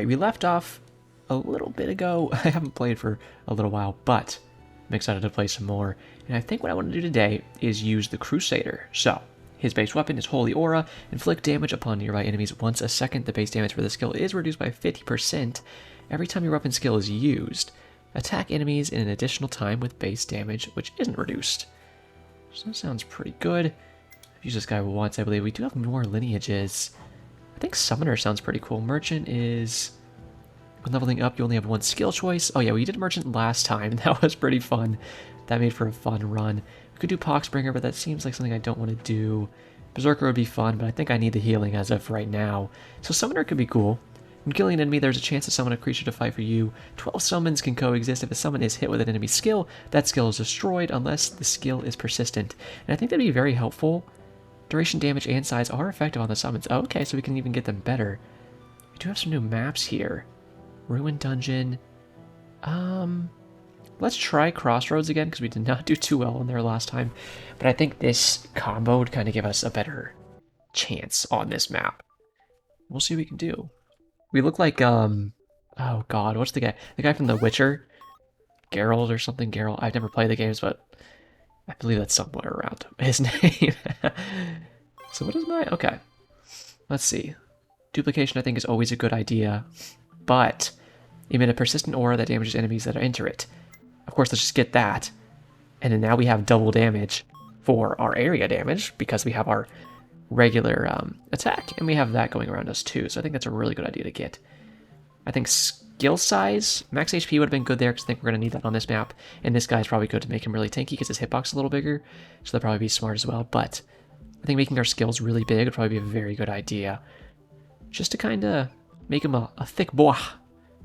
Alright, we left off a little bit ago. I haven't played for a little while, but I'm excited to play some more. And I think what I want to do today is use the Crusader. So, his base weapon is Holy Aura. Inflict damage upon nearby enemies once a second. The base damage for the skill is reduced by 50% every time your weapon skill is used. Attack enemies in an additional time with base damage, which isn't reduced. So that sounds pretty good. I've used this guy once, I believe. We do have more lineages. I think Summoner sounds pretty cool. Merchant is... when leveling up, you only have one skill choice. Oh yeah, we did Merchant last time. That was pretty fun. That made for a fun run. We could do Poxbringer, but that seems like something I don't want to do. Berserker would be fun, but I think I need the healing as of right now. So Summoner could be cool. When killing an enemy, there's a chance to summon a creature to fight for you. 12 summons can coexist. If a summon is hit with an enemy skill, that skill is destroyed unless the skill is persistent. And I think that'd be very helpful. Duration, damage, and size are effective on the summons. Oh, okay, so we can even get them better. We do have some new maps here. Ruin Dungeon. Let's try Crossroads again, because we did not do too well in there last time. But I think this combo would kind of give us a better chance on this map. We'll see what we can do. We look like, oh god, what's the guy? The guy from The Witcher? Geralt or something? Geralt. I've never played the games, but I believe that's somewhere around his name. So what is my... okay. Let's see. Duplication, I think, is always a good idea. But emit a persistent aura that damages enemies that enter it. Of course, let's just get that. And then now we have double damage for our area damage, because we have our regular attack, and we have that going around us too, so I think that's a really good idea to get. I think skill size, max HP would have been good there, because I think we're going to need that on this map, and this guy's probably good to make him really tanky, because his hitbox is a little bigger, so that'd probably be smart as well, but I think making our skills really big would probably be a very good idea, just to kind of make him a thick boy.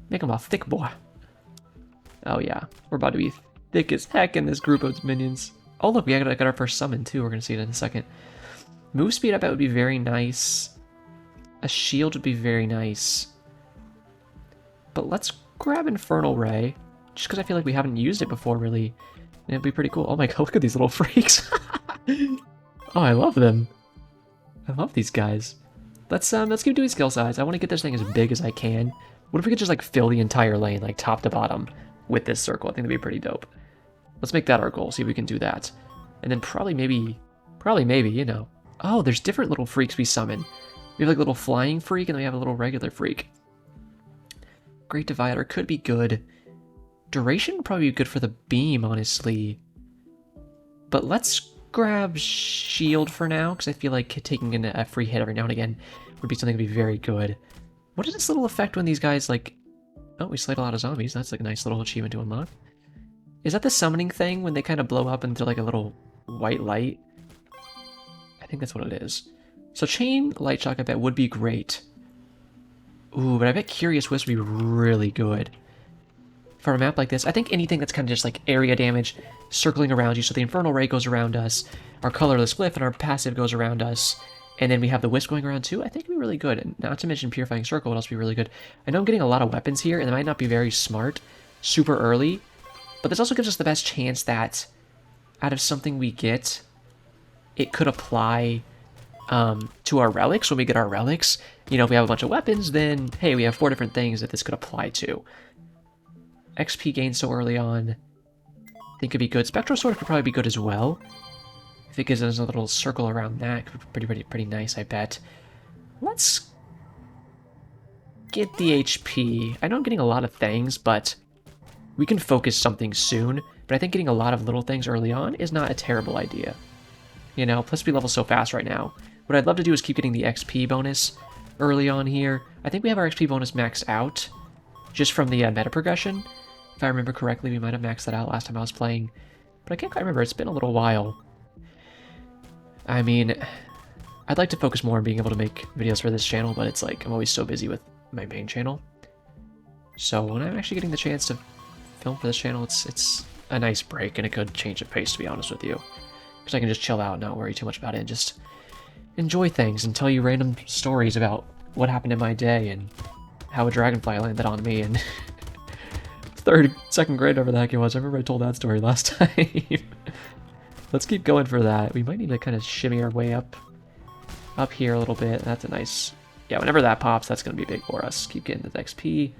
Make him a thick boy. Oh yeah, we're about to be thick as heck in this group of minions. Oh look, we got our first summon too, we're going to see it in a second. Move speed, I bet, would be very nice. A shield would be very nice. But let's grab Infernal Ray, just because I feel like we haven't used it before, really. And it'd be pretty cool. Oh my god, look at these little freaks. Oh, I love them. I love these guys. Let's keep doing skill size. I want to get this thing as big as I can. What if we could just, like, fill the entire lane, like, top to bottom with this circle? I think that'd be pretty dope. Let's make that our goal, see if we can do that. And then probably maybe, you know. Oh, there's different little freaks we summon. We have like a little flying freak, and then we have a little regular freak. Great Divider could be good. Duration would probably be good for the beam, honestly. But let's grab shield for now, because I feel like taking a free hit every now and again would be something to be very good. What is this little effect when these guys, like... oh, we slayed a lot of zombies. That's like a nice little achievement to unlock. Is that the summoning thing, when they kind of blow up into like a little white light? I think that's what it is. So Chain Light Shock, I bet, would be great. Ooh, but I bet Curious Wisp would be really good. For a map like this, I think anything that's kind of just like area damage circling around you. So the Infernal Ray goes around us, our Colorless Glyph and our passive goes around us, and then we have the Wisp going around too. I think it'd be really good. And not to mention Purifying Circle would also be really good. I know I'm getting a lot of weapons here, and they might not be very smart super early, but this also gives us the best chance that out of something we get, it could apply to our relics when we get our relics. You know, if we have a bunch of weapons, then, hey, we have 4 different things that this could apply to. XP gain so early on, I think could be good. Spectral Sword could probably be good as well. If it gives us a little circle around that, could be pretty nice, I bet. Let's get the HP. I know I'm getting a lot of things, but we can focus something soon. But I think getting a lot of little things early on is not a terrible idea. You know, plus we level so fast right now. What I'd love to do is keep getting the XP bonus early on here. I think we have our XP bonus maxed out just from the meta progression. If I remember correctly, we might have maxed that out last time I was playing. But I can't quite remember. It's been a little while. I mean, I'd like to focus more on being able to make videos for this channel, but it's like I'm always so busy with my main channel. So when I'm actually getting the chance to film for this channel, it's a nice break and a good change of pace, to be honest with you. Because I can just chill out and not worry too much about it and just enjoy things and tell you random stories about what happened in my day and how a dragonfly landed on me in second grade, whatever the heck it was. I remember I told that story last time. Let's keep going for that. We might need to kind of shimmy our way up here a little bit. That's a nice Yeah, whenever that pops, that's going to be big for us. Keep getting the XP.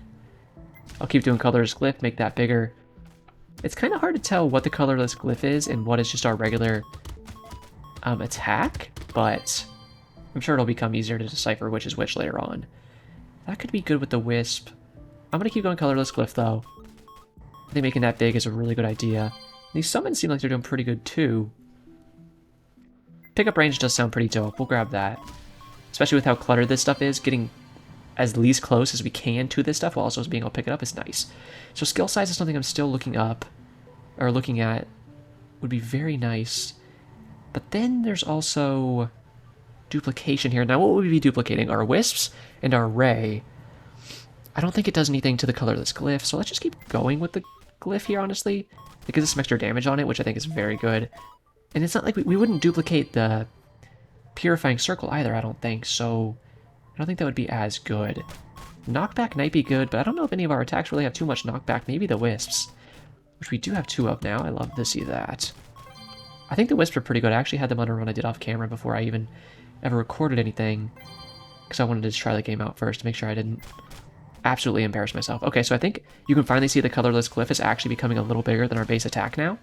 I'll keep doing colorless glyph, make that bigger. It's kind of hard to tell what the colorless glyph is and what is just our regular attack, but I'm sure it'll become easier to decipher which is which later on. That could be good with the wisp. I'm going to keep going colorless glyph, though. I think making that big is a really good idea. These summons seem like they're doing pretty good, too. Pickup range does sound pretty dope. We'll grab that. Especially with how cluttered this stuff is, getting as least close as we can to this stuff while also being able to pick it up is nice. So skill size is something I'm still looking up, or looking at. Would be very nice. But then there's also duplication here. Now what would we be duplicating? Our wisps and our ray. I don't think it does anything to the colorless glyph, so let's just keep going with the glyph here, honestly. It gives us some extra damage on it, which I think is very good. And it's not like we wouldn't duplicate the purifying circle either, I don't think, so I don't think that would be as good. Knockback might be good, but I don't know if any of our attacks really have too much knockback. Maybe the wisps, which we do have 2 of now. I love to see that. I think the wisps are pretty good. I actually had them on a run I did off camera before I even ever recorded anything, because I wanted to just try the game out first to make sure I didn't absolutely embarrass myself. Okay, so I think you can finally see the colorless glyph is actually becoming a little bigger than our base attack now.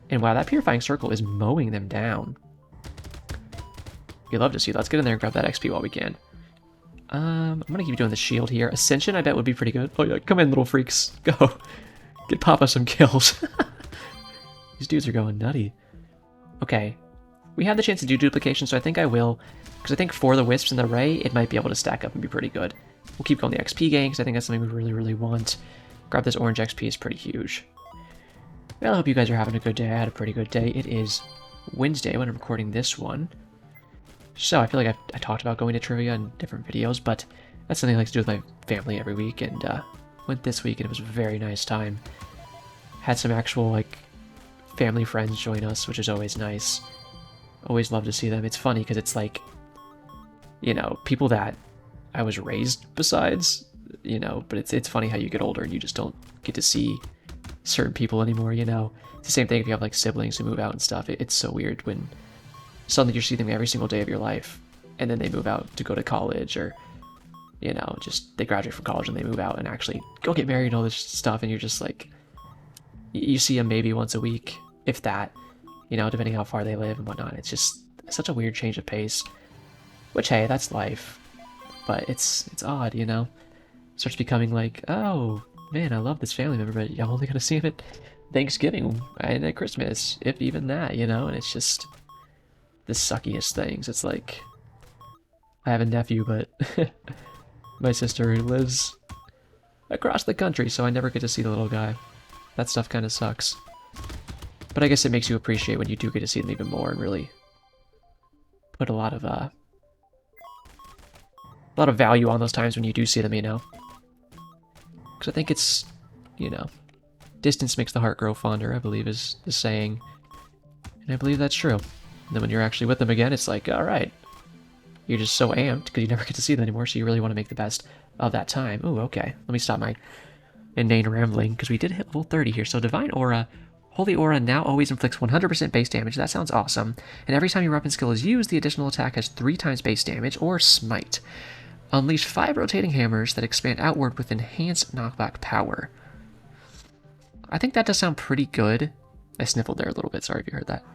And wow, that purifying circle is mowing them down. You'd love to see. Let's get in there and grab that XP while we can. I'm gonna keep doing the shield here. Ascension, I bet, would be pretty good. Oh yeah, come in, little freaks. Go. Get Papa some kills. These dudes are going nutty. Okay. We have the chance to do duplication, so I think I will. Because I think for the wisps and the ray, it might be able to stack up and be pretty good. We'll keep going the XP gang, because I think that's something we really, really want. Grab this orange XP is pretty huge. Well, I hope you guys are having a good day. I had a pretty good day. It is Wednesday when I'm recording this one. So I feel like I talked about going to trivia in different videos, but that's something I like to do with my family every week, and went this week and it was a very nice time. Had some actual like family friends join us, which is always nice. Always love to see them. It's funny because it's like, you know, people that I was raised besides, you know, but it's funny how you get older and you just don't get to see certain people anymore, you know. It's the same thing if you have like siblings who move out and stuff. It's so weird when suddenly you see them every single day of your life and then they move out to go to college, or, you know, just they graduate from college and they move out and actually go get married and all this stuff, and you're just like, you see them maybe once a week, if that, you know, depending how far they live and whatnot. It's just such a weird change of pace, which, hey, that's life, but it's odd, you know. It starts becoming like, oh man, I love this family member, but I'm only gonna see him at Thanksgiving and at Christmas, if even that, you know. And it's just the suckiest things. It's like, I have a nephew, but my sister lives across the country, so I never get to see the little guy. That stuff kind of sucks. But I guess it makes you appreciate when you do get to see them even more and really put a lot of value on those times when you do see them, you know. Because I think it's, you know, distance makes the heart grow fonder, I believe is the saying. And I believe that's true. And then when you're actually with them again, it's like, alright. You're just so amped because you never get to see them anymore, so you really want to make the best of that time. Ooh, okay. Let me stop my inane rambling, because we did hit level 30 here. So Divine Aura, Holy Aura now always inflicts 100% base damage. That sounds awesome. And every time your weapon skill is used, the additional attack has 3 times base damage, or Smite. Unleash 5 rotating hammers that expand outward with enhanced knockback power. I think that does sound pretty good. I sniffled there a little bit, sorry if you heard that.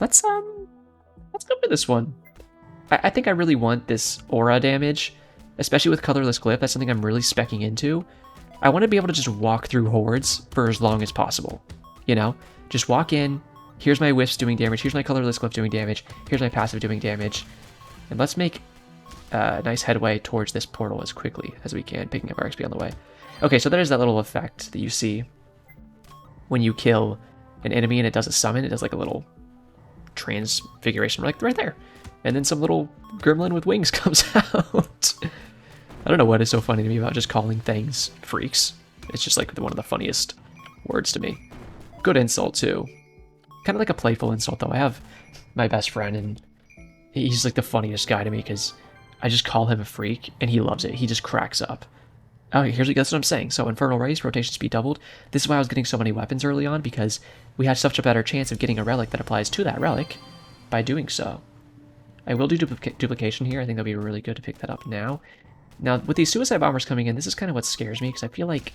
Let's go for this one. I think I really want this aura damage, especially with colorless glyph. That's something I'm really speccing into. I want to be able to just walk through hordes for as long as possible. You know, just walk in, here's my wisps doing damage, here's my colorless glyph doing damage, here's my passive doing damage, and let's make a nice headway towards this portal as quickly as we can, picking up our XP on the way. Okay, so there's that little effect that you see when you kill an enemy and it does a summon. It does like a little transfiguration, like right there. And then some little gremlin with wings comes out. I don't know what is so funny to me about just calling things freaks. It's just like one of the funniest words to me. Good insult too. Kind of like a playful insult though. I have my best friend and he's like the funniest guy to me because I just call him a freak and he loves it. He just cracks up. Oh, that's what I'm saying. So Infernal Race, rotation speed doubled. This is why I was getting so many weapons early on, because we had such a better chance of getting a relic that applies to that relic by doing so. I will do duplication here. I think that'll be really good to pick that up now. Now, with these suicide bombers coming in, this is kind of what scares me, because I feel like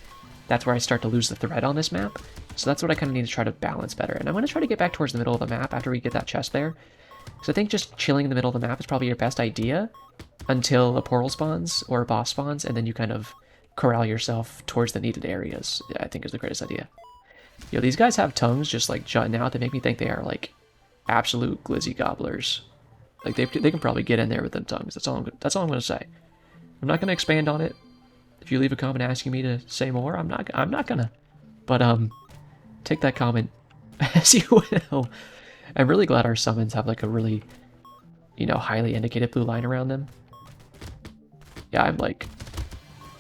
that's where I start to lose the thread on this map. So that's what I kind of need to try to balance better. And I'm going to try to get back towards the middle of the map after we get that chest there. So I think just chilling in the middle of the map is probably your best idea until a portal spawns or a boss spawns, and then you kind of corral yourself towards the needed areas. Yeah, I think is the greatest idea. Yo, these guys have tongues just like jutting out that make me think they are like absolute glizzy gobblers. Like they can probably get in there with them tongues. That's all I'm going to say. I'm not going to expand on it. If you leave a comment asking me to say more, I'm not gonna. But take that comment as you will. I'm really glad our summons have like a really, you know, highly indicated blue line around them. Yeah, I'm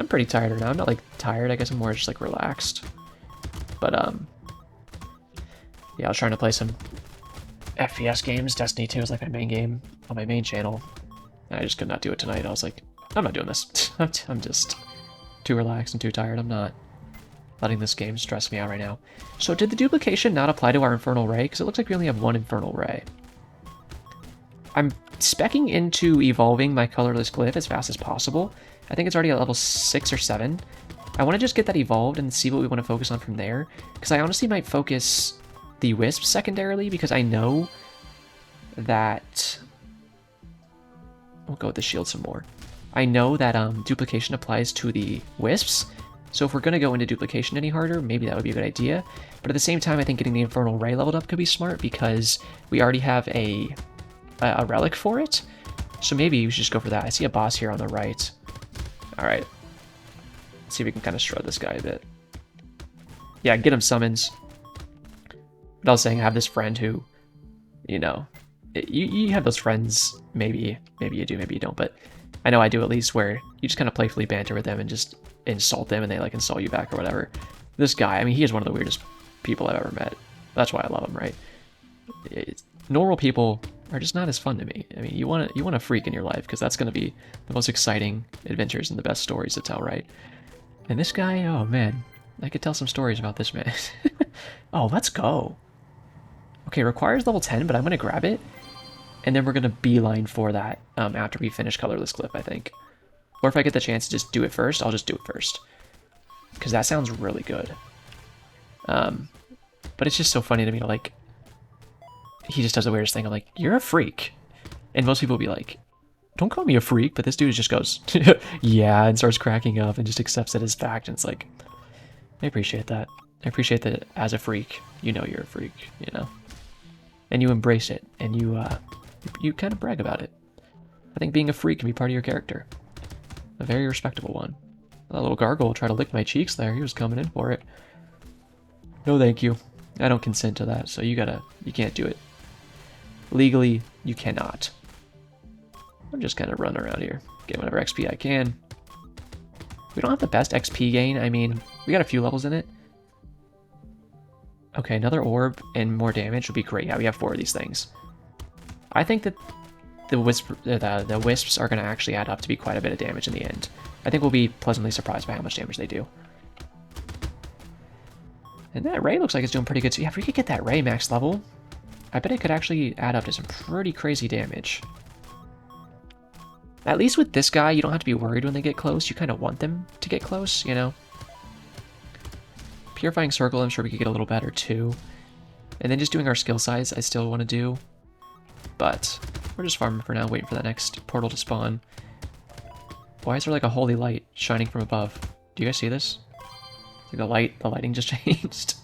pretty tired right now. I'm not like tired. I guess I'm more just like relaxed. But yeah, I was trying to play some FPS games. Destiny 2 is like my main game on my main channel. And I just could not do it tonight. I was like, I'm not doing this. I'm just too relaxed and too tired. I'm not letting this game stress me out right now. So did the duplication not apply to our Infernal Ray? Because it looks like we only have one Infernal Ray. I'm specking into evolving my colorless glyph as fast as possible. I think it's already at level 6 or 7. I want to just get that evolved and see what we want to focus on from there. Because I honestly might focus the wisps secondarily, because I know that... We'll go with the shield some more. I know that duplication applies to the wisps, so if we're going to go into duplication any harder, maybe that would be a good idea. But at the same time, I think getting the Infernal Ray leveled up could be smart, because we already have a relic for it. So maybe we should just go for that. I see a boss here on the right. Alright. Let's see if we can kind of shred this guy a bit. Yeah, get him summons. But I was saying I have this friend who, you know, you have those friends, maybe you do, maybe you don't, but I know I do at least, where you just kind of playfully banter with them and just insult them and they like insult you back or whatever. This guy, I mean, he is one of the weirdest people I've ever met. That's why I love him, right? Normal people are just not as fun to me. I mean, you want a freak in your life, because that's going to be the most exciting adventures and the best stories to tell, right? And this guy, oh man, I could tell some stories about this man. Oh, let's go. Okay, requires level 10, but I'm going to grab it. And then we're going to beeline for that after we finish Colorless Glyph, I think. Or if I get the chance to just do it first, I'll just do it first. Because that sounds really good. But it's just so funny to me, like, he just does the weirdest thing. I'm like, you're a freak. And most people will be like, don't call me a freak, but this dude just goes, yeah, and starts cracking up and just accepts it as fact. And it's like, I appreciate that. I appreciate that as a freak, you know you're a freak, you know? And you embrace it, and you kind of brag about it. I think being a freak can be part of your character. A very respectable one. That little gargoyle tried to lick my cheeks there. He was coming in for it. No thank you. I don't consent to that, so you can't do it. Legally, you cannot. I'm just kind of running around here, get whatever XP I can. We don't have the best XP gain. I mean, we got a few levels in it. Okay, another orb and more damage would be great. Yeah, we have 4 of these things. I think that the wisps are going to actually add up to be quite a bit of damage in the end. I think we'll be pleasantly surprised by how much damage they do. And that Ray looks like it's doing pretty good too. Yeah, if we could get that Ray max level, I bet it could actually add up to some pretty crazy damage. At least with this guy, you don't have to be worried when they get close. You kind of want them to get close, you know? Purifying Circle, I'm sure we could get a little better too. And then just doing our skill size, I still want to do. But we're just farming for now, waiting for that next portal to spawn. Why is there like a holy light shining from above? Do you guys see this? Like the lighting just changed.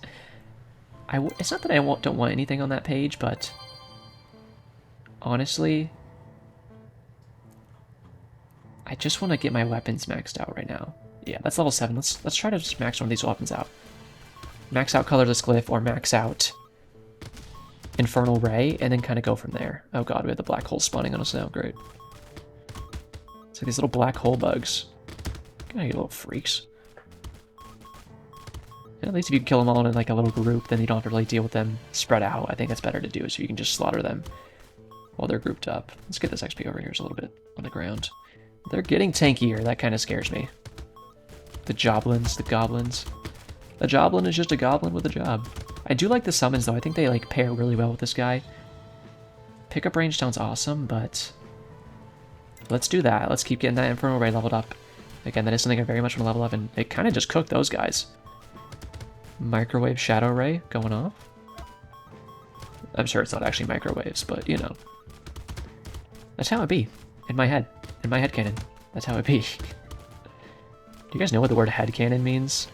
It's not that I don't want anything on that page, but honestly, I just want to get my weapons maxed out right now. Yeah, that's level 7. Let's try to just max one of these weapons out. Max out Colorless Glyph or max out Infernal Ray, and then kind of go from there. Oh god, we have the black hole spawning on us now. Great. It's like these little black hole bugs. Kind of little freaks. And at least if you kill them all in like a little group, then you don't have to really deal with them spread out. I think that's better to do, so you can just slaughter them while they're grouped up. Let's get this XP over here a little bit on the ground. They're getting tankier. That kind of scares me. The Joblins, the Goblins. A Joblin is just a Goblin with a job. I do like the summons, though. I think they like pair really well with this guy. Pickup range sounds awesome, but let's do that. Let's keep getting that Infernal Ray leveled up. Again, that is something I very much want to level up, and it kind of just cooked those guys. Microwave Shadow Ray going off. I'm sure it's not actually microwaves, but you know. That's how it be. In my head. In my head canon. That's how it be. Do you guys know what the word head canon means?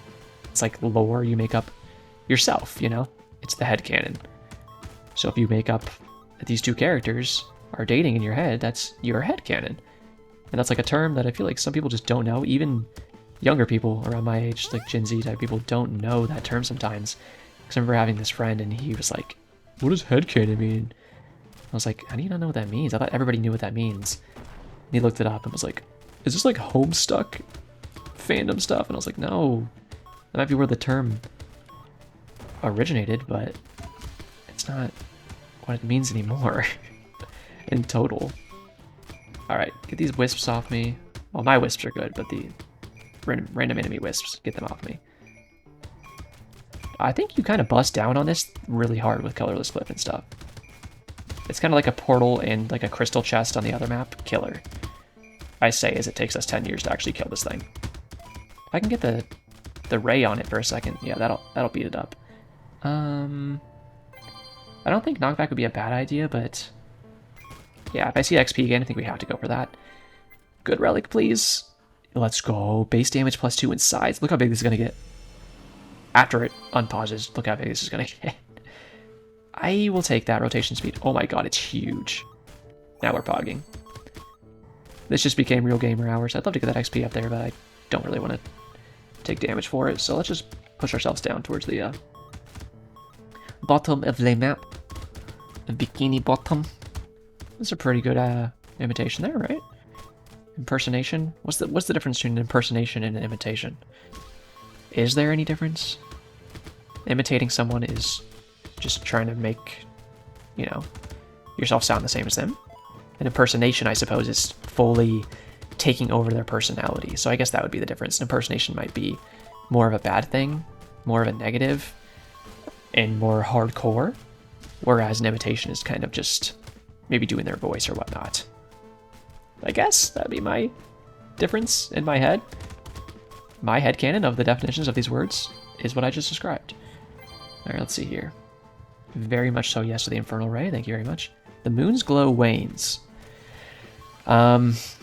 It's like lore you make up yourself, you know? It's the head canon. So if you make up that these two characters are dating in your head, that's your head canon. And that's like a term that I feel like some people just don't know. Even younger people around my age, like Gen Z type people, don't know that term sometimes. Because I remember having this friend and he was like, what does headcanon mean? I was like, how do you not know what that means? I thought everybody knew what that means. And he looked it up and was like, is this like Homestuck fandom stuff? And I was like, no. That might be where the term originated, but it's not what it means anymore in total. Alright, get these wisps off me. Well, my wisps are good, but the random enemy wisps, get them off me. I think you kind of bust down on this really hard with Colorless Cliff and stuff. It's kind of like a portal and like a crystal chest on the other map. Killer. I say as it takes us 10 years to actually kill this thing. If I can get the ray on it for a second, yeah, that'll beat it up. I don't think knockback would be a bad idea, but yeah, if I see XP again, I think we have to go for that. Good relic, please. Let's go. Base damage +2 in size. Look how big this is going to get. After it unpauses, look how big this is going to get. I will take that rotation speed. Oh my god, it's huge. Now we're pogging. This just became real gamer hours. I'd love to get that XP up there, but I don't really want to take damage for it. So let's just push ourselves down towards the bottom of the map. The bikini bottom. That's a pretty good imitation there, right? Impersonation? What's the difference between an impersonation and an imitation? Is there any difference? Imitating someone is just trying to make, you know, yourself sound the same as them. An impersonation, I suppose, is fully taking over their personality. So I guess that would be the difference. An impersonation might be more of a bad thing, more of a negative, and more hardcore, whereas an imitation is kind of just maybe doing their voice or whatnot. I guess that'd be my difference in my head. My headcanon of the definitions of these words is what I just described. Alright, let's see here. Very much so yes to the Infernal Ray, thank you very much. The moon's glow wanes.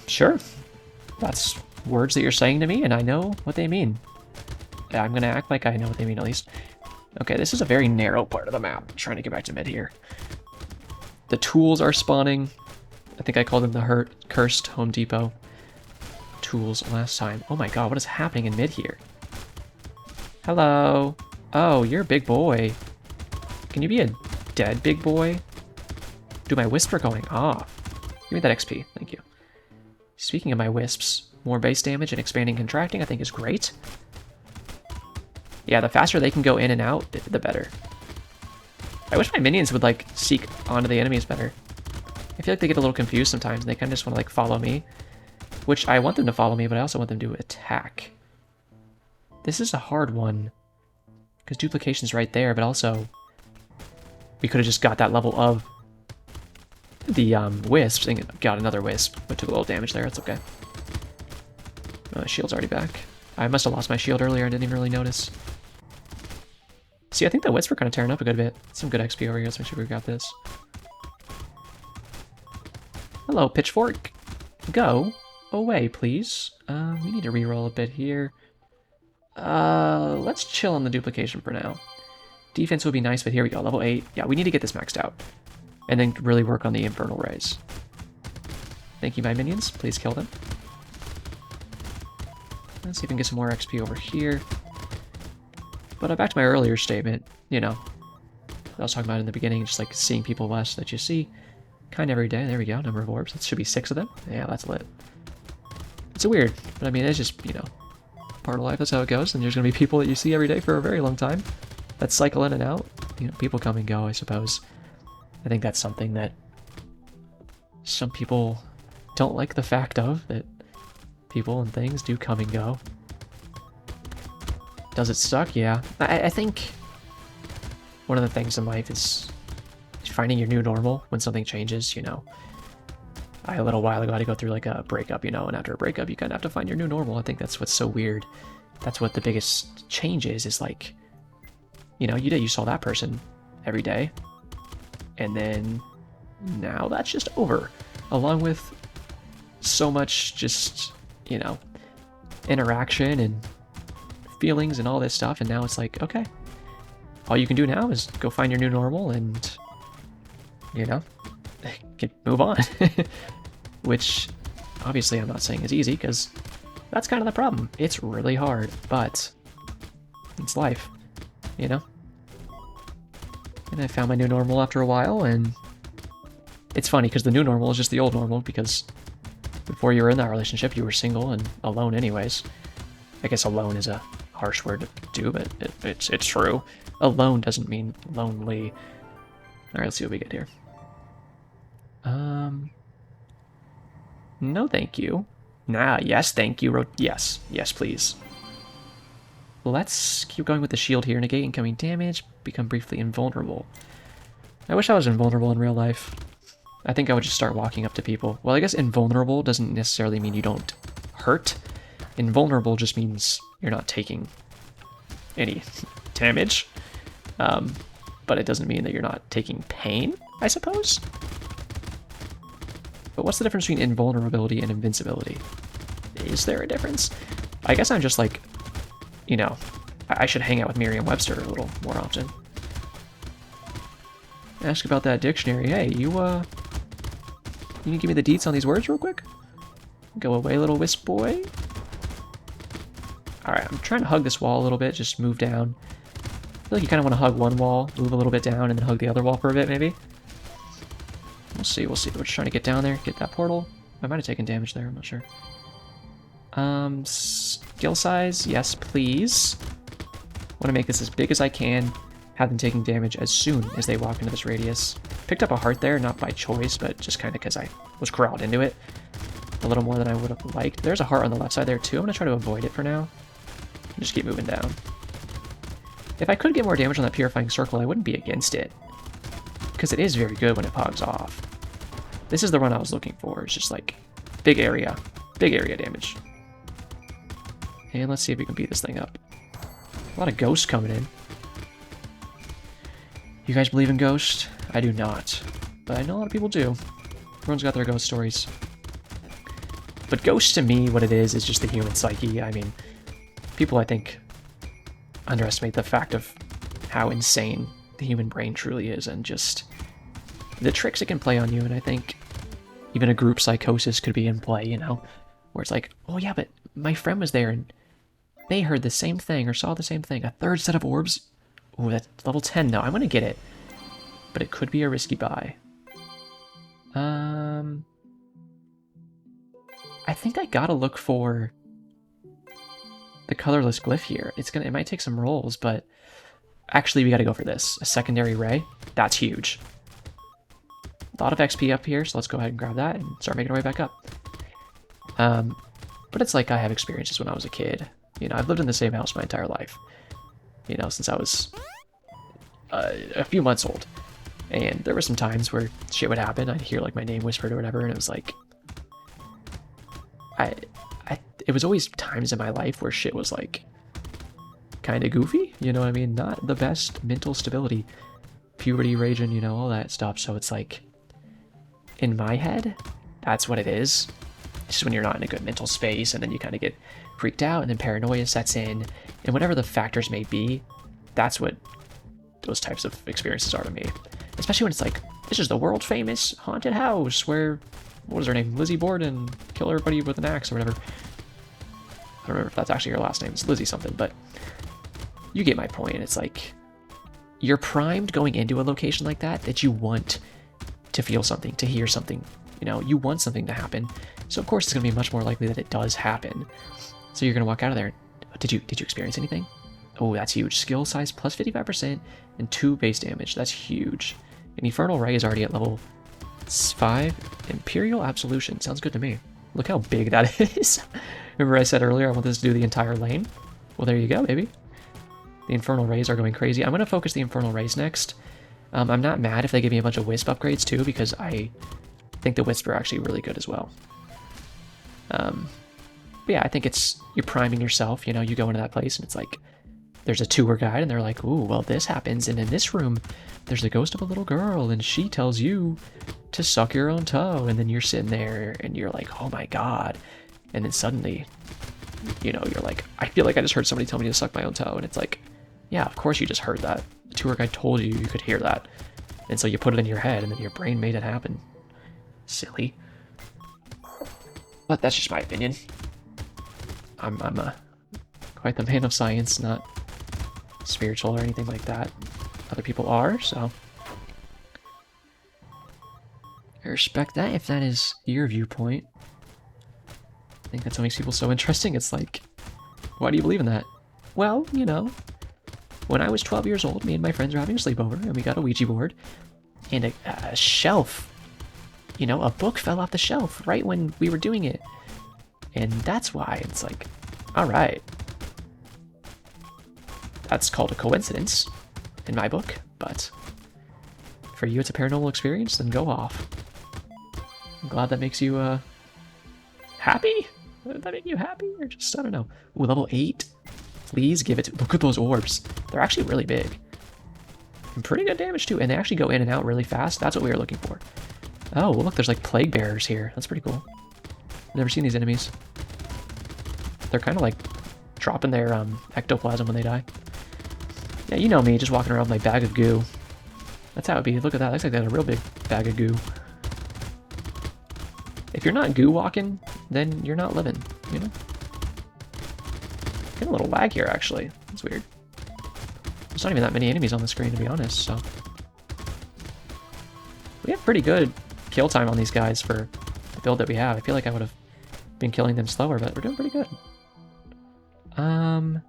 Sure. That's words that you're saying to me, and I know what they mean. I'm gonna act like I know what they mean at least. Okay, this is a very narrow part of the map. I'm trying to get back to mid here. The tools are spawning. I think I called them the Cursed Home Depot tools last time. Oh my god, what is happening in mid here? Hello. Oh, you're a big boy. Can you be a dead big boy? Dude, my wisps are going off. Give me that XP, thank you. Speaking of my wisps, more base damage and expanding contracting I think is great. Yeah, the faster they can go in and out, the better. I wish my minions would like seek onto the enemies better. I feel like they get a little confused sometimes and they kind of just want to like follow me. Which I want them to follow me, but I also want them to attack. This is a hard one. Because duplication's right there, but also we could have just got that level of the wisps and got another wisp, but took a little damage there. It's okay. Oh, my shield's already back. I must have lost my shield earlier. I didn't even really notice. See, I think the wisps were kind of tearing up a good bit. Some good XP over here. Let's make sure we got this. Hello, pitchfork. Go away, please. We need to reroll a bit here. Let's chill on the duplication for now. Defense would be nice, but here we go. Level 8. Yeah, we need to get this maxed out. And then really work on the Infernal Rays. Thank you, my minions. Please kill them. Let's see if we can get some more XP over here. But back to my earlier statement, you know, I was talking about in the beginning, just like seeing people less that you see kind of every day. There we go, number of orbs. That should be 6 of them. Yeah, that's lit. It's weird, but I mean, it's just, you know, part of life. That's how it goes. And there's going to be people that you see every day for a very long time that cycle in and out. You know, people come and go, I suppose. I think that's something that some people don't like the fact of, that people and things do come and go. Does it suck? Yeah. I think one of the things in life is finding your new normal when something changes, you know. A little while ago I had to go through like a breakup, you know, and after a breakup you kind of have to find your new normal. I think that's what's so weird. That's what the biggest change is like, you know, you saw that person every day, and then now that's just over, along with so much just, you know, interaction and feelings and all this stuff, and now it's like, okay, all you can do now is go find your new normal and, you know, move on. Which obviously I'm not saying is easy, because that's kind of the problem. It's really hard, but it's life, you know? And I found my new normal after a while, and it's funny because the new normal is just the old normal, because before you were in that relationship you were single and alone anyways. I guess alone is a harsh word to do, but it's true. Alone doesn't mean lonely. Alright, let's see what we get here. No thank you. Nah, yes thank you. Yes, please. Let's keep going with the shield here. Negate incoming damage, become briefly invulnerable. I wish I was invulnerable in real life. I think I would just start walking up to people. Well, I guess invulnerable doesn't necessarily mean you don't hurt. Invulnerable just means you're not taking any damage. But it doesn't mean that you're not taking pain, I suppose? But what's the difference between invulnerability and invincibility? Is there a difference? I guess I'm just like, you know, I should hang out with Merriam-Webster a little more often. Ask about that dictionary. Hey, you can give me the deets on these words real quick? Go away, little wisp boy. Alright, I'm trying to hug this wall a little bit, just move down. I feel like you kind of want to hug one wall, move a little bit down, and then hug the other wall for a bit, maybe. We'll see. We're just trying to get down there, get that portal. I might have taken damage there, I'm not sure. Skill size, yes please. Want to make this as big as I can, have them taking damage as soon as they walk into this radius. Picked up a heart there, not by choice, but just kind of because I was corralled into it a little more than I would have liked. There's a heart on the left side there too. I'm going to try to avoid it for now. Just keep moving down. If I could get more damage on that Purifying Circle, I wouldn't be against it, because it is very good when it pogs off. This is the run I was looking for. It's just like big area damage. And let's see if we can beat this thing up. A lot of ghosts coming in. You guys believe in ghosts? I do not, but I know a lot of people do. Everyone's got their ghost stories. But ghosts to me, what it is just the human psyche. I mean, people I think underestimate the fact of how insane the human brain truly is, and just the tricks it can play on you. And I think even a group psychosis could be in play, you know, where it's like, oh yeah, but my friend was there and they heard the same thing or saw the same thing. A third set of orbs? Ooh, that's level 10 though. I'm gonna get it, but it could be a risky buy. I think I gotta look for the colorless glyph here. It might take some rolls, but actually we gotta go for this. A secondary ray. That's huge. A lot of XP up here, so let's go ahead and grab that and start making our way back up. But it's like I have experiences when I was a kid. You know, I've lived in the same house my entire life. You know, since I was a few months old. And there were some times where shit would happen. I'd hear like my name whispered or whatever, and it was like, it was always times in my life where shit was like kind of goofy, you know what I mean? Not the best mental stability, puberty raging, you know, all that stuff. So it's like, in my head, that's what it is. It's just when you're not in a good mental space, and then you kind of get freaked out, and then paranoia sets in, and whatever the factors may be, that's what those types of experiences are to me. Especially when it's like, this is the world famous haunted house where, what was her name, Lizzie Borden, kill everybody with an axe or whatever. I don't remember if that's actually her last name. It's Lizzie something, but you get my point. It's like, you're primed going into a location like that you want to feel something, to hear something. You know, you want something to happen. So of course it's going to be much more likely that it does happen. So you're going to walk out of there. Did you experience anything? Oh, that's huge. Skill size plus 55% and 2 base damage. That's huge. An Infernal Ray is already at level 5. Imperial Absolution. Sounds good to me. Look how big that is. Remember I said earlier I want this to do the entire lane? Well, there you go, baby. The Infernal Rays are going crazy. I'm going to focus the Infernal Rays next. I'm not mad if they give me a bunch of wisp upgrades too, because I think the wisps are actually really good as well. But yeah, I think you're priming yourself. You know, you go into that place and it's like there's a tour guide and they're like, ooh, well, this happens, and in this room there's the ghost of a little girl and she tells you to suck your own toe, and then you're sitting there and you're like, oh my god, and then suddenly, you know, you're like, I feel like I just heard somebody tell me to suck my own toe, and it's like, yeah, of course you just heard that. The tour guide told you could hear that, and so you put it in your head and then your brain made it happen. Silly. But that's just my opinion. I'm quite the man of science, not spiritual or anything like that. Other people are, so I respect that if that is your viewpoint. I think that's what makes people so interesting. It's like, why do you believe in that? Well, you know, when I was 12 years old, me and my friends were having a sleepover, and we got a Ouija board, and a shelf, you know, a book fell off the shelf right when we were doing it. And that's why it's like, all right. That's called a coincidence in my book, but for you it's a paranormal experience, then go off. I'm glad that makes you, happy? Did that make you happy? Or just, I don't know. Ooh, level 8? Please give it to... Look at those orbs. They're actually really big. And pretty good damage, too. And they actually go in and out really fast. That's what we were looking for. Oh, look, there's like plague bearers here. That's pretty cool. Never seen these enemies. They're kind of like dropping their ectoplasm when they die. Yeah, you know me, just walking around with my bag of goo. That's how it'd be. Look at that. Looks like they had a real big bag of goo. If you're not goo walking, then you're not living, you know? Getting a little lag here, actually. That's weird. There's not even that many enemies on the screen, to be honest, so... We have pretty good kill time on these guys for the build that we have. I feel like I would have been killing them slower, but we're doing pretty good. I'm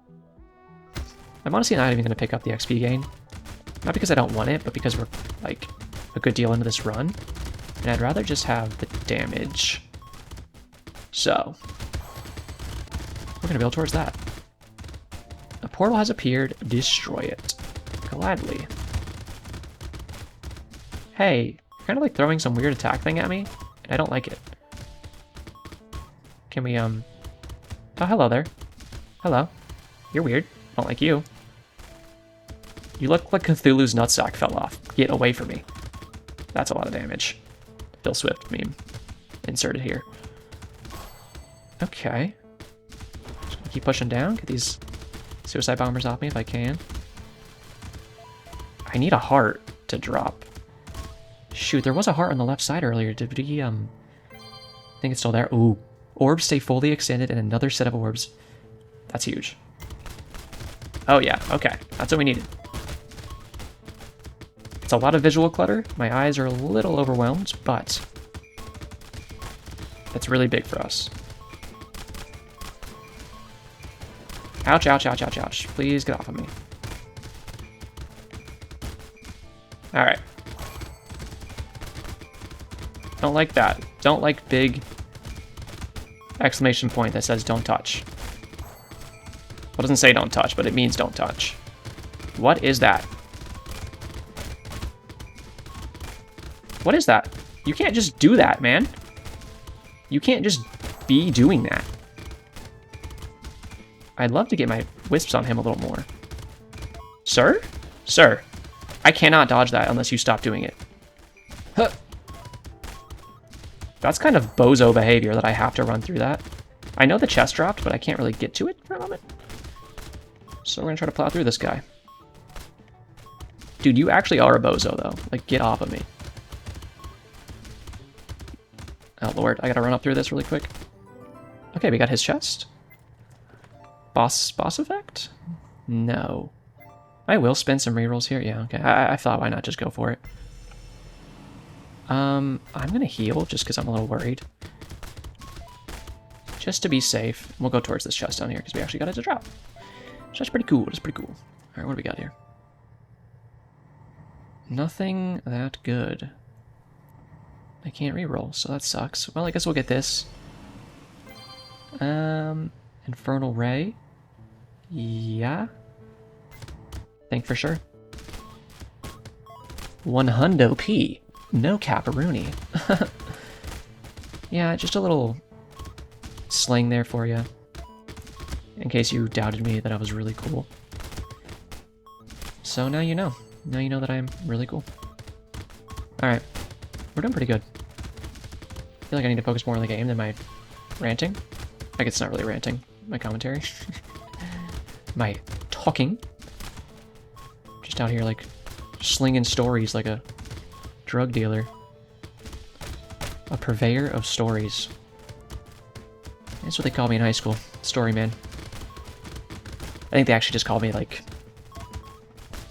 honestly not even going to pick up the XP gain. Not because I don't want it, but because we're, like, a good deal into this run. And I'd rather just have the damage. So, we're going to build towards that. A portal has appeared. Destroy it. Gladly. Hey, you're kind of like throwing some weird attack thing at me, and I don't like it. Can we, Oh, hello there. Hello. You're weird. I don't like you. You look like Cthulhu's nutsack fell off. Get away from me. That's a lot of damage. Phil Swift meme. Inserted here. Okay. Just gonna keep pushing down. Get these suicide bombers off me if I can. I need a heart to drop. Shoot, there was a heart on the left side earlier. Did we, I think it's still there. Ooh. Orbs stay fully extended and another set of orbs. That's huge. Oh yeah, okay. That's what we needed. It's a lot of visual clutter. My eyes are a little overwhelmed, but it's really big for us. Ouch, ouch, ouch, ouch, ouch. Please get off of me. Alright. Don't like that. Don't like big exclamation point that says don't touch. Well, it doesn't say don't touch, but it means don't touch. What is that? What is that? You can't just do that, man. You can't just be doing that. I'd love to get my wisps on him a little more. Sir? Sir. I cannot dodge that unless you stop doing it. Huh. That's kind of bozo behavior that I have to run through that. I know the chest dropped, but I can't really get to it for a moment. So we're gonna try to plow through this guy. Dude, you actually are a bozo, though. Like, get off of me. Oh, Lord. I gotta run up through this really quick. Okay, we got his chest. Boss effect? No. I will spend some rerolls here. Yeah, okay. I thought, why not just go for it? I'm gonna heal just because I'm a little worried. Just to be safe. We'll go towards this chest down here because we actually got it to drop. So that's pretty cool. That's pretty cool. Alright, what do we got here? Nothing that good. I can't reroll, so that sucks. Well, I guess we'll get this. Infernal Ray. Yeah. Think for sure. 100p. No caparoonie. Yeah, just a little slang there for you. In case you doubted me that I was really cool. So now you know. Now you know that I am really cool. Alright. We're doing pretty good. I feel like I need to focus more on the game than my ranting. Like, it's not really ranting. My commentary. My talking. Just out here, like, slinging stories like a drug dealer. A purveyor of stories. That's what they called me in high school. Story man. I think they actually just called me, like,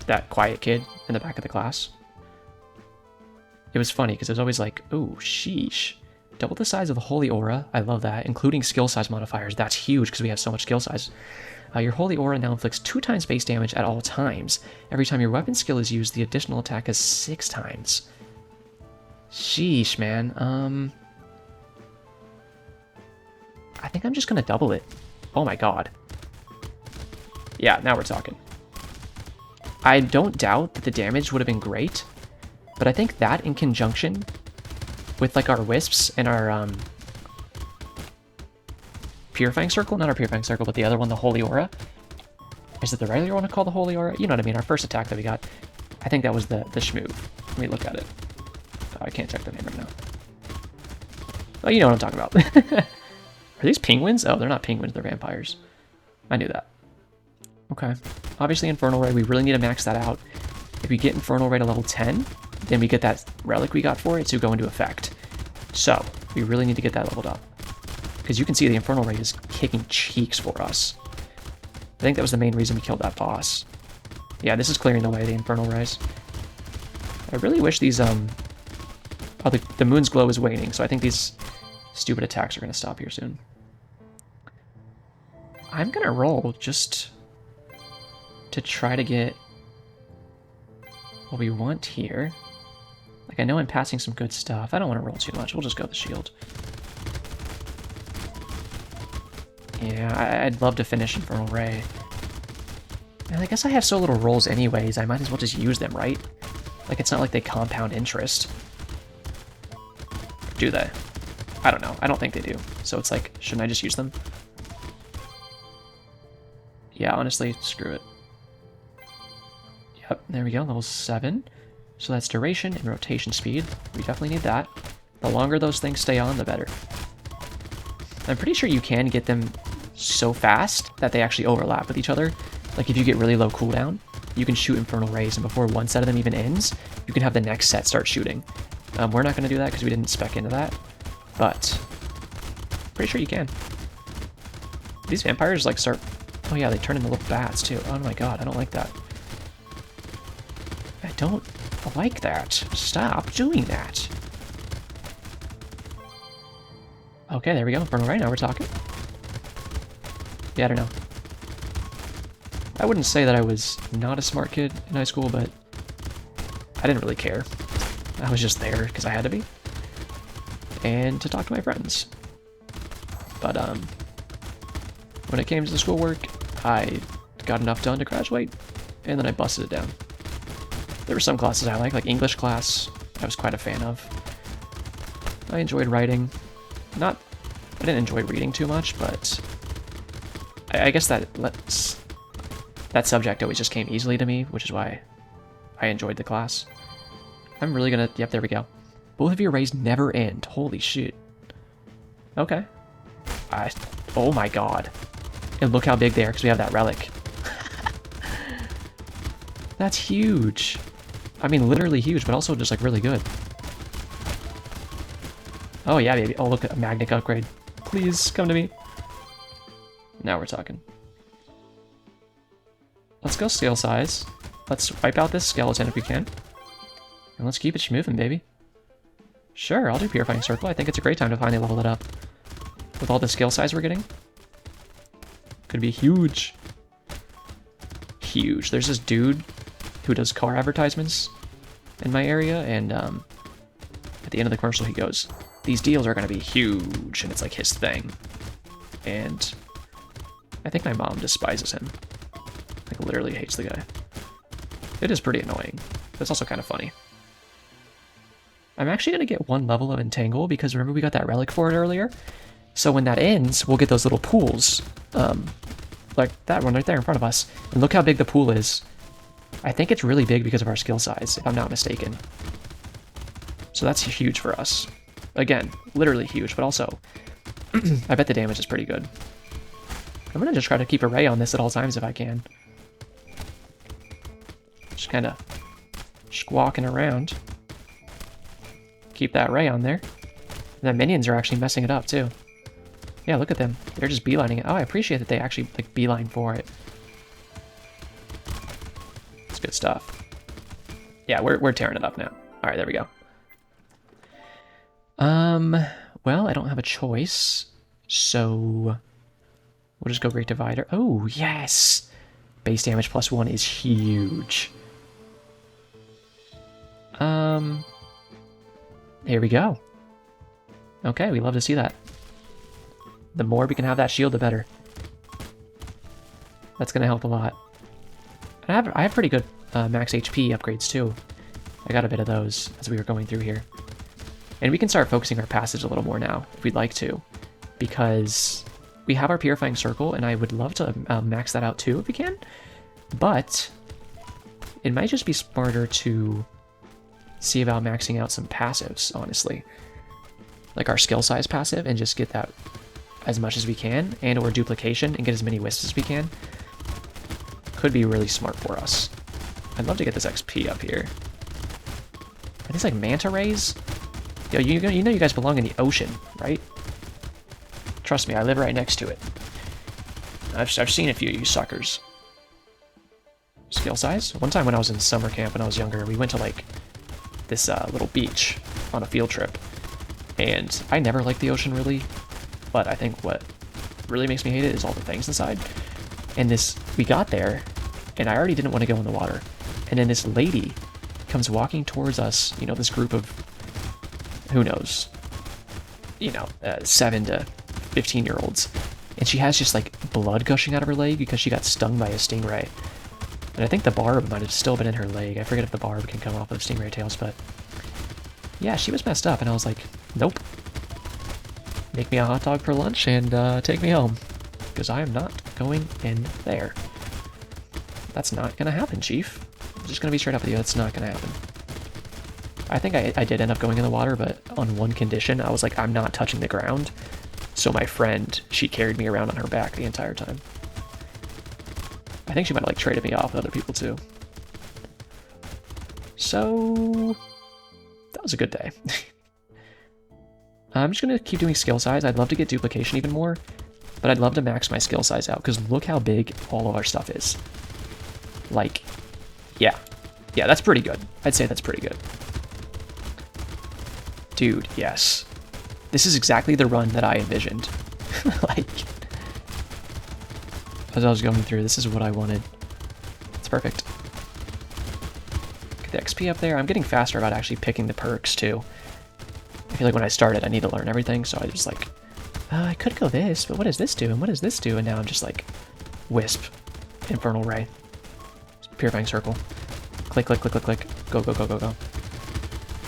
that quiet kid in the back of the class. It was funny, because it was always like, ooh, sheesh. Double the size of the Holy Aura. I love that. Including skill size modifiers. That's huge, because we have so much skill size. Your Holy Aura now inflicts 2 times base damage at all times. Every time your weapon skill is used, the additional attack is 6 times. Sheesh, man. I think I'm just gonna double it. Oh my god. Yeah, now we're talking. I don't doubt that the damage would have been great, but I think that in conjunction with, like, our wisps and our Purifying Circle, not our Purifying Circle, but the other one, the Holy Aura. Is it the regular one called the Holy Aura? You know what I mean, our first attack that we got. I think that was the schmoove. Let me look at it. Oh, I can't check the name right now. Oh, you know what I'm talking about. Are these penguins? Oh, they're not penguins, they're vampires. I knew that. Okay. Obviously, Infernal Ray, we really need to max that out. If we get Infernal Ray to level 10, then we get that relic we got for it to go into effect. So, we really need to get that leveled up. Because you can see the Infernal Ray is kicking cheeks for us. I think that was the main reason we killed that boss. Yeah, this is clearing the way, the Infernal Rays. I really wish these, oh, the moon's glow is waning, so I think these stupid attacks are going to stop here soon. I'm going to roll just to try to get what we want here. Like, I know I'm passing some good stuff. I don't want to roll too much. We'll just go with the shield. Yeah, I'd love to finish Infernal Ray. And I guess I have so little rolls anyways, I might as well just use them, right? Like, it's not like they compound interest. Do they? I don't know. I don't think they do. So it's like, shouldn't I just use them? Yeah, honestly, screw it. Yep, there we go, level 7. So that's duration and rotation speed. We definitely need that. The longer those things stay on, the better. I'm pretty sure you can get them so fast that they actually overlap with each other. Like, if you get really low cooldown, you can shoot Infernal Rays, and before one set of them even ends, you can have the next set start shooting. We're not going to do that because we didn't spec into that, but pretty sure you can. These vampires, like, start... Oh yeah, they turn into little bats, too. Oh my god, I don't like that. I don't like that. Stop doing that. Okay, there we go. Infernal Ray, now we're talking. Yeah, I don't know. I wouldn't say that I was not a smart kid in high school, but I didn't really care. I was just there because I had to be. And to talk to my friends. But, when it came to the schoolwork, I got enough done to graduate, and then I busted it down. There were some classes I like English class, I was quite a fan of. I enjoyed writing. I didn't enjoy reading too much, but I guess that subject always just came easily to me, which is why I enjoyed the class. I'm really gonna... Yep, there we go. Both of your rays never end. Holy shit. Okay. Oh my god. And look how big they are, because we have that relic. That's huge. I mean, literally huge, but also just, like, really good. Oh yeah, baby. Oh, look at a Magnic upgrade. Please, come to me. Now we're talking. Let's go scale size. Let's wipe out this skeleton if we can. And let's keep it moving, baby. Sure, I'll do Purifying Circle. I think it's a great time to finally level it up. With all the skill size we're getting. Could be huge. Huge. There's this dude who does car advertisements in my area, and at the end of the commercial he goes, "These deals are going to be huge," and it's like his thing. And I think my mom despises him. Like, literally hates the guy. It is pretty annoying, but it's also kind of funny. I'm actually going to get 1 level of Entangle because remember we got that relic for it earlier? So when that ends, we'll get those little pools. Like that one right there in front of us. And look how big the pool is. I think it's really big because of our skill size, if I'm not mistaken. So that's huge for us. Again, literally huge, but also, I bet the damage is pretty good. I'm gonna just try to keep a ray on this at all times if I can. Just kind of squawking around. Keep that ray on there. And the minions are actually messing it up too. Yeah, look at them. They're just beelining it. Oh, I appreciate that they actually like beeline for it. It's good stuff. Yeah, we're tearing it up now. All right, there we go. Well, I don't have a choice, so we'll just go Great Divider. Oh, yes! Base damage +1 is huge. Here we go. Okay, we love to see that. The more we can have that shield, the better. That's gonna help a lot. And I have pretty good max HP upgrades too. I got a bit of those as we were going through here. And we can start focusing our passage a little more now, if we'd like to. Because we have our Purifying Circle, and I would love to max that out too if we can. But it might just be smarter to see about maxing out some passives, honestly. Like our skill size passive, and just get that as much as we can, and or duplication, and get as many wisps as we can. Could be really smart for us. I'd love to get this XP up here. Are these like manta rays? Yo, you know you guys belong in the ocean, right? Trust me, I live right next to it. I've seen a few of you suckers. Skill size? One time when I was in summer camp when I was younger, we went to like this little beach on a field trip. And I never liked the ocean really, but I think what really makes me hate it is all the things inside. And we got there, and I already didn't want to go in the water. And then this lady comes walking towards us, you know, this group of, who knows, you know, 7 to 15-year-olds. And she has just like blood gushing out of her leg because she got stung by a stingray. And I think the barb might have still been in her leg. I forget if the barb can come off of stingray tails, but yeah, she was messed up. And I was like, nope. Make me a hot dog for lunch and take me home. Because I am not going in there. That's not going to happen, Chief. I'm just going to be straight up with you. That's not going to happen. I think I did end up going in the water, but on one condition. I was like, I'm not touching the ground. So my friend, she carried me around on her back the entire time. I think she might have like traded me off with other people too. So that was a good day. I'm just going to keep doing skill size. I'd love to get duplication even more, but I'd love to max my skill size out because look how big all of our stuff is. Like, yeah. Yeah, that's pretty good. I'd say that's pretty good. Dude, yes. This is exactly the run that I envisioned. Like, as I was going through, this is what I wanted. It's perfect. Get the XP up there. I'm getting faster about actually picking the perks, too. I feel like when I started, I need to learn everything, so I just like, I could go this, but what does this do, and what does this do? And now I'm just like, Wisp, Infernal Ray, Purifying Circle, click, click, click, click, click, go, go, go, go, go.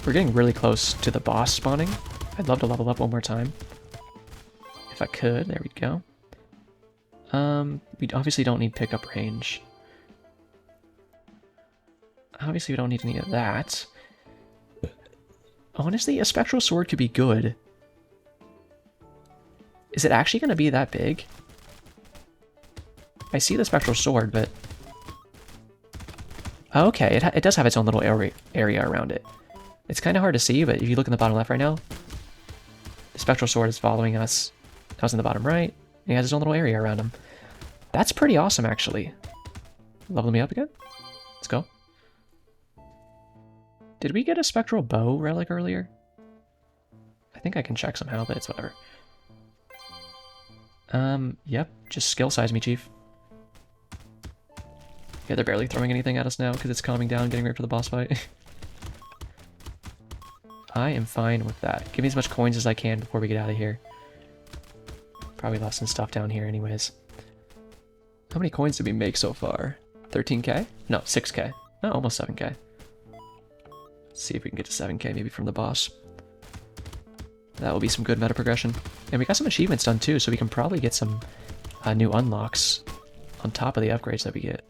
We're getting really close to the boss spawning. I'd love to level up one more time. If I could, there we go. We obviously don't need pickup range. Obviously we don't need any of that. Honestly, a Spectral Sword could be good. Is it actually going to be that big? I see the Spectral Sword, but... Okay, it does have its own little area around it. It's kind of hard to see, but if you look in the bottom left right now, the Spectral Sword is following us. That was in the bottom right, and he has his own little area around him. That's pretty awesome, actually. Level me up again? Let's go. Did we get a Spectral Bow relic earlier? I think I can check somehow, but it's whatever. Yep, just skill size me, Chief. Yeah, they're barely throwing anything at us now because it's calming down, getting ready for the boss fight. I am fine with that. Give me as much coins as I can before we get out of here. Probably left some stuff down here anyways. How many coins did we make so far? 13k? No, 6k. No, almost 7k. Let's see if we can get to 7k maybe from the boss. That will be some good meta progression. And we got some achievements done too, so we can probably get some new unlocks on top of the upgrades that we get.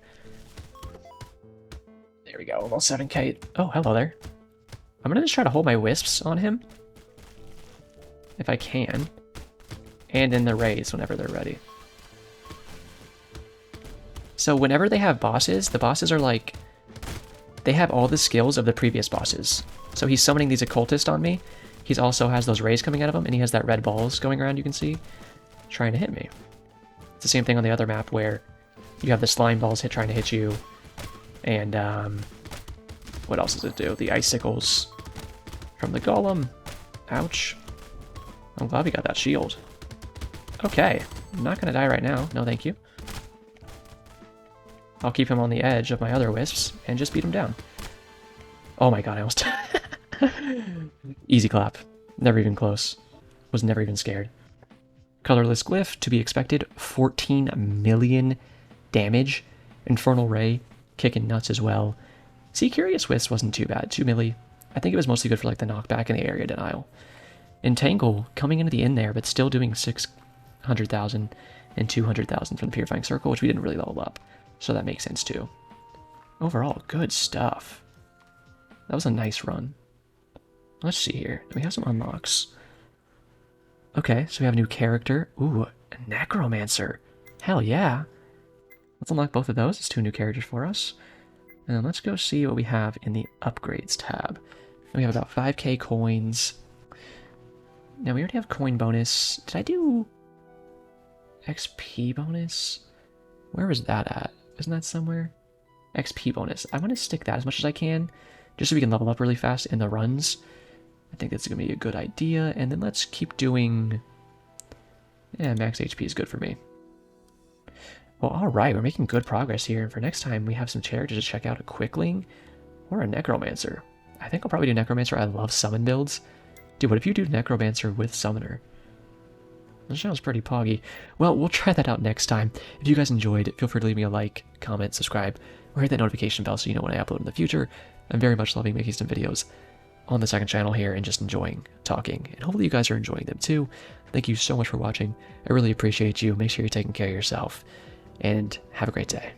There we go, almost 7k. Oh, hello there. I'm gonna just try to hold my wisps on him. If I can. And in the rays whenever they're ready. So whenever they have bosses, the bosses are like... They have all the skills of the previous bosses. So he's summoning these occultists on me. He also has those rays coming out of him, and he has that red balls going around, you can see, trying to hit me. It's the same thing on the other map where you have the slime balls trying to hit you. And, what else does it do? The icicles from the golem. Ouch. I'm glad we got that shield. Okay, I'm not gonna die right now. No, thank you. I'll keep him on the edge of my other wisps and just beat him down. Oh my god, I almost... Easy clap. Never even close. Was never even scared. Colorless glyph, to be expected. 14 million damage. Infernal ray, kicking nuts as well. See, Curious Wisp wasn't too bad. 2 milli. I think it was mostly good for like the knockback and the area denial. Entangle, coming into the end there, but still doing 600,000 and 200,000 from the Purifying Circle, which we didn't really level up. So that makes sense too. Overall, good stuff. That was a nice run. Let's see here. Do we have some unlocks? Okay, so we have a new character. Ooh, a Necromancer. Hell yeah. Let's unlock both of those. It's 2 new characters for us. And let's go see what we have in the upgrades tab. We have about 5k coins. Now we already have coin bonus. Did I do XP bonus? Where was that at? Isn't that somewhere? XP bonus. I want to stick that as much as I can, just so we can level up really fast in the runs. I think that's going to be a good idea. And then let's keep doing... Yeah, max HP is good for me. Well, alright, we're making good progress here. And for next time, we have some characters to check out. A Quickling or a Necromancer. I think I'll probably do Necromancer. I love summon builds. Dude, what if you do Necromancer with Summoner? That sounds pretty poggy. Well, we'll try that out next time. If you guys enjoyed, feel free to leave me a like, comment, subscribe, or hit that notification bell so you know when I upload in the future. I'm very much loving making some videos on the second channel here and just enjoying talking. And hopefully you guys are enjoying them too. Thank you so much for watching. I really appreciate you. Make sure you're taking care of yourself. And have a great day.